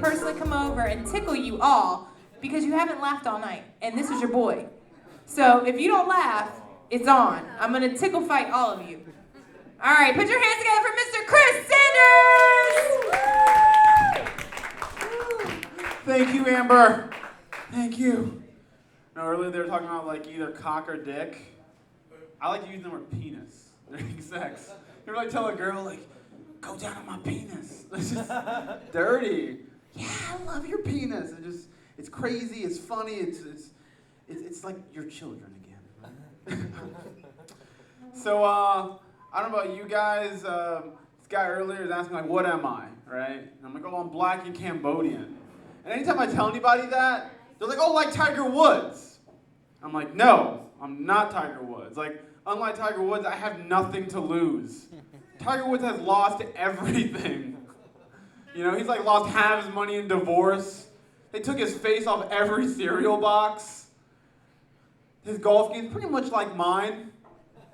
personally come over and tickle you all because you haven't laughed all night, and this is your boy. So if you don't laugh, it's on. I'm gonna tickle fight all of you. All right, put your hands together for Mr. Chris Sanders! Thank you, Amber. Thank you. Now, earlier they were talking about like either cock or dick. I like to use the word penis during sex. You ever like tell a girl like, go down on my penis? It's just dirty. Yeah, I love your penis. It's crazy. It's funny. It's like your children again. So I don't know about you guys. This guy earlier was asking like, what am I? Right? And I'm like, oh, I'm black and Cambodian. And anytime I tell anybody that, they're like, oh, like Tiger Woods. I'm like, no, I'm not Tiger Woods. Like, unlike Tiger Woods, I have nothing to lose. Tiger Woods has lost everything. You know, he's like lost half his money in divorce. They took his face off every cereal box. His golf game's pretty much like mine.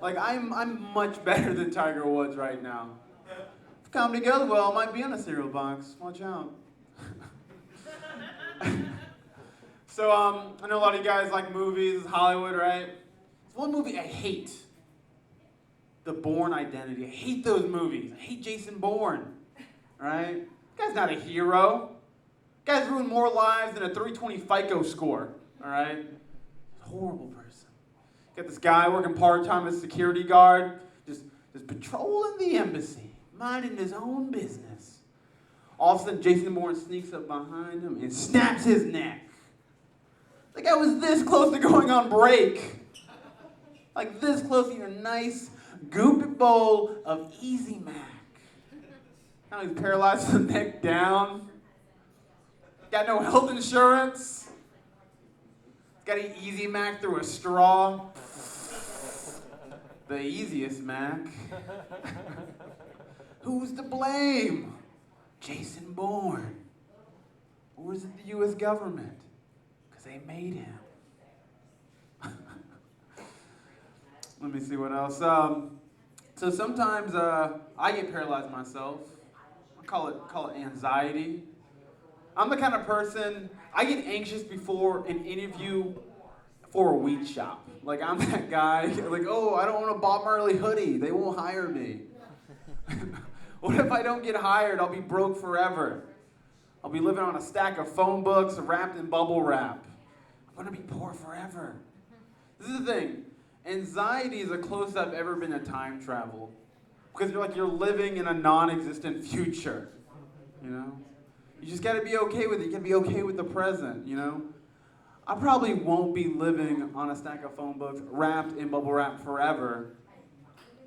Like, I'm much better than Tiger Woods right now. If we come together, well, I might be on a cereal box. Watch out. So, I know a lot of you guys like movies, Hollywood, right? There's one movie I hate. The Bourne Identity. I hate those movies. I hate Jason Bourne. Right? That guy's not a hero. That guy's ruined more lives than a 320 FICO score. Alright? Horrible person. Got this guy working part-time as security guard, just patrolling the embassy, minding his own business. All of a sudden, Jason Bourne sneaks up behind him and snaps his neck. The guy was this close to going on break. Like this close to your nice, goopy bowl of Easy Mac. Now he's paralyzed from the neck down. Got no health insurance. Got to eat Easy Mac through a straw. The easiest Mac. Who's to blame? Jason Bourne. Or is it the U.S. government? Because they made him. Let me see what else. So sometimes I get paralyzed myself. I call it anxiety. I'm the kind of person, I get anxious before an interview for a weed shop. Like, I'm that guy, like, oh, I don't want a Bob Marley hoodie. They won't hire me. What if I don't get hired? I'll be broke forever. I'll be living on a stack of phone books wrapped in bubble wrap. I'm going to be poor forever. This is the thing. Anxiety is the closest I've ever been to time travel. Because you're living in a non-existent future. You know? You just got to be okay with it. You got to be okay with the present, you know? I probably won't be living on a stack of phone books wrapped in bubble wrap forever.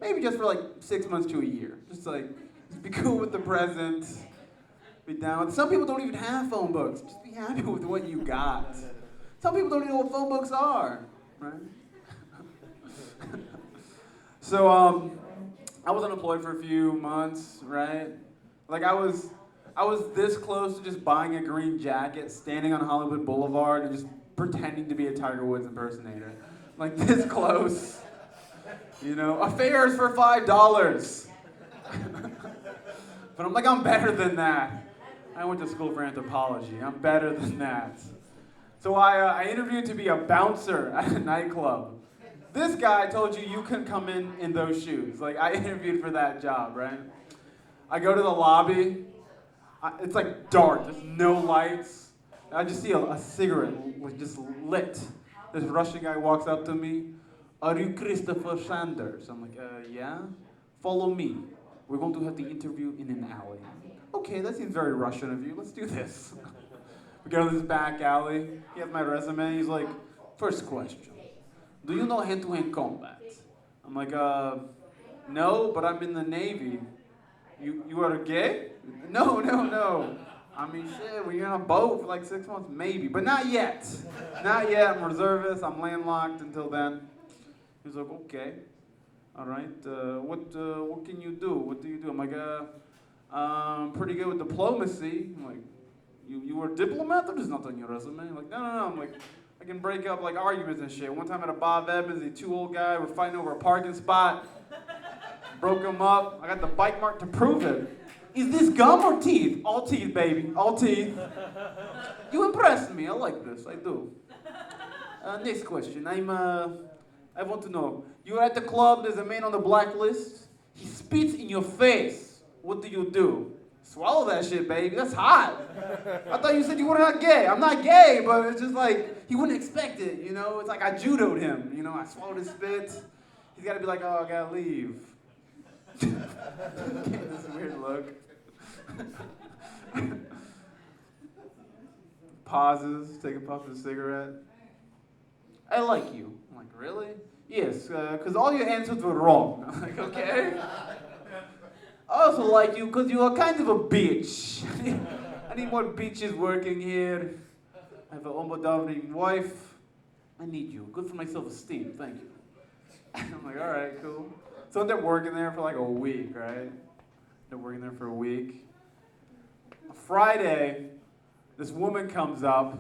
Maybe just for like 6 months to a year. Just be cool with the present. Be down with it. Some people don't even have phone books. Just be happy with what you got. Some people don't even know what phone books are, right? So, I was unemployed for a few months, right? Like I was this close to just buying a green jacket, standing on Hollywood Boulevard, and just pretending to be a Tiger Woods impersonator. Like this close. You know, affairs for $5. But I'm like, I'm better than that. I went to school for anthropology. I'm better than that. So I interviewed to be a bouncer at a nightclub. This guy told you couldn't come in those shoes. Like, I interviewed for that job, right? I go to the lobby. It's like dark. There's no lights. I just see a cigarette just lit. This Russian guy walks up to me. Are you Christopher Sanders? I'm like, yeah. Follow me. We're going to have the interview in an alley. Okay, that seems very Russian of you. Let's do this. We go to this back alley. He has my resume. He's like, first question. Do you know hand-to-hand combat? I'm like, no, but I'm in the Navy. You are gay? No. I mean, shit, when you're on a boat for like 6 months, maybe, but not yet. Not yet. I'm reservist. I'm landlocked until then. He's like, okay, all right. What can you do? What do you do? I'm like, pretty good with diplomacy. I'm like, you were a diplomat? That is not on your resume. I'm like, no. I'm like, I can break up like arguments and shit. One time at a Bob Evans, the two old guy were fighting over a parking spot. Broke him up. I got the bite mark to prove it. Is this gum or teeth? All teeth, baby. All teeth. You impressed me. I like this. I do. Next question. I want to know. You're at the club. There's a man on the blacklist. He spits in your face. What do? Swallow that shit, baby. That's hot. I thought you said you were not gay. I'm not gay, but it's just like, he wouldn't expect it, you know? It's like I judoed him, you know? I swallowed his spit. He's got to be like, oh, I got to leave. This weird look. Pauses, take a puff of a cigarette. I like you. I'm like, really? Yes, because all your answers were wrong. I'm like, okay. I also like you because you are kind of a bitch. I need more bitches working here. I have an almost wife. I need you. Good for my self-esteem. Thank you. I'm like, all right, cool. So I ended up working there for like a week, right? Ended up working there for a week. Friday, this woman comes up.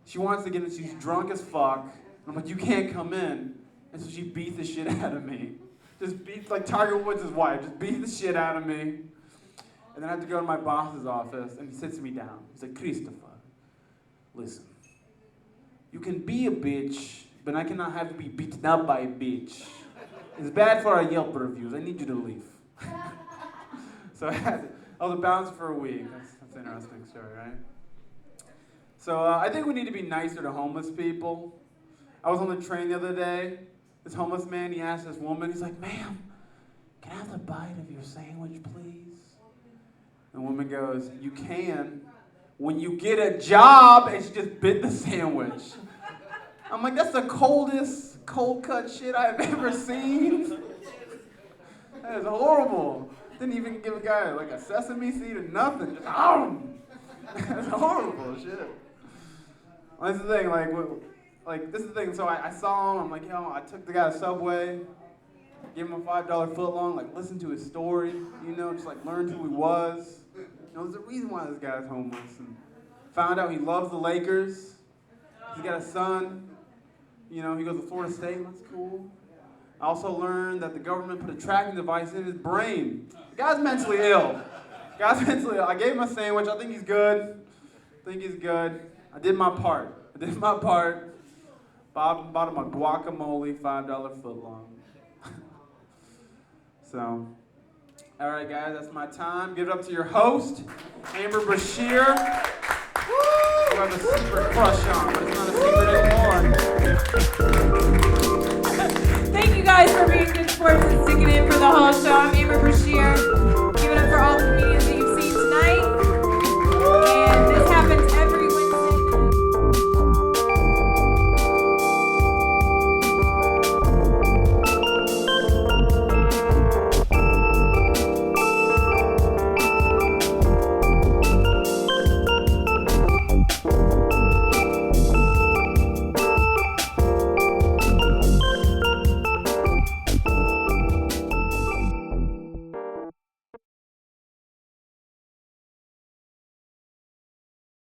She wants to get in. She's drunk as fuck. I'm like, you can't come in. And so she beat the shit out of me. Just beats like Tiger Woods' wife. Just beat the shit out of me. And then I had to go to my boss's office, and he sits me down. He's like, Christopher, listen. You can be a bitch, but I cannot have to be beaten up by a bitch. It's bad for our Yelp reviews. I need you to leave. So I was a bouncer for a week. That's an interesting story, right? So I think we need to be nicer to homeless people. I was on the train the other day. This homeless man, he asked this woman, he's like, ma'am, can I have a bite of your sandwich, please? The woman goes, you can when you get a job, and she just bit the sandwich. I'm like, that's the coldest cold cut shit I've ever seen. That is horrible. Didn't even give a guy like a sesame seed or nothing. Just, that's horrible shit. Well, that's the thing, this is the thing, so I saw him, I'm like, I took the guy to Subway, gave him a $5 footlong, like, listened to his story, just like learned who he was. There's a reason why this guy's homeless. And found out he loves the Lakers. He's got a son. He goes to Florida State, that's cool. I also learned that the government put a tracking device in his brain. The guy's mentally ill. I gave him a sandwich, I think he's good. I did my part. Bought him a guacamole $5 footlong. So, all right, guys, that's my time. Give it up to your host, Amber Bashir. Who I have a secret crush on, but it's not a secret anymore. Thank you guys for being good sports and sticking in for the whole show. I'm Amber Bashir.